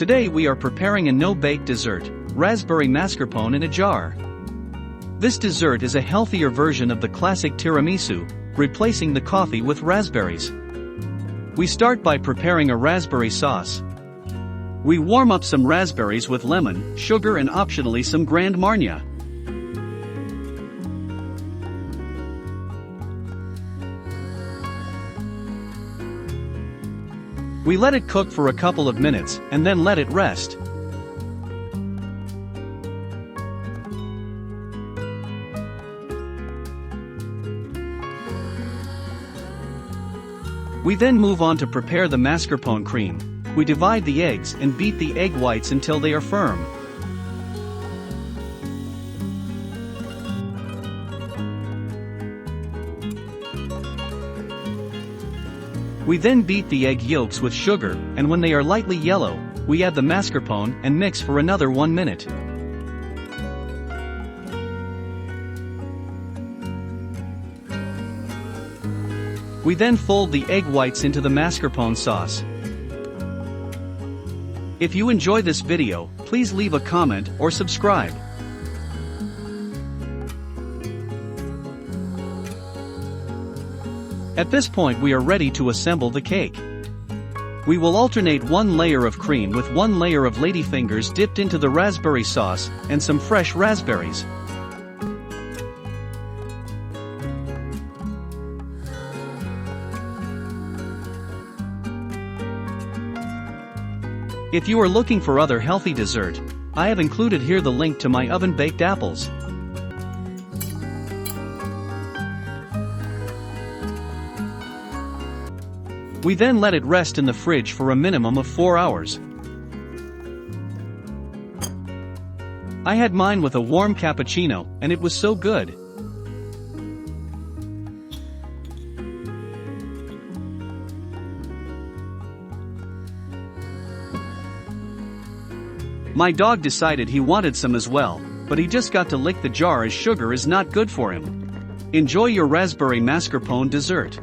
Today we are preparing a no-bake dessert, raspberry mascarpone in a jar. This dessert is a healthier version of the classic tiramisu, replacing the coffee with raspberries. We start by preparing a raspberry sauce. We warm up some raspberries with lemon, sugar and optionally some Gran Marnier. We let it cook for a couple of minutes, and then let it rest. We then move on to prepare the mascarpone cream. We divide the eggs and beat the egg whites until they are firm. We then beat the egg yolks with sugar, and when they are lightly yellow, we add the mascarpone and mix for another 1 minute. We then fold the egg whites into the mascarpone sauce. If you enjoy this video, please leave a comment or subscribe. At this point we are ready to assemble the cake. We will alternate one layer of cream with one layer of ladyfingers dipped into the raspberry sauce, and some fresh raspberries. If you are looking for other healthy dessert, I have included here the link to my oven-baked apples. We then let it rest in the fridge for a minimum of 4 hours. I had mine with a warm cappuccino, and it was so good. My dog decided he wanted some as well, but he just got to lick the jar as sugar is not good for him. Enjoy your raspberry mascarpone dessert.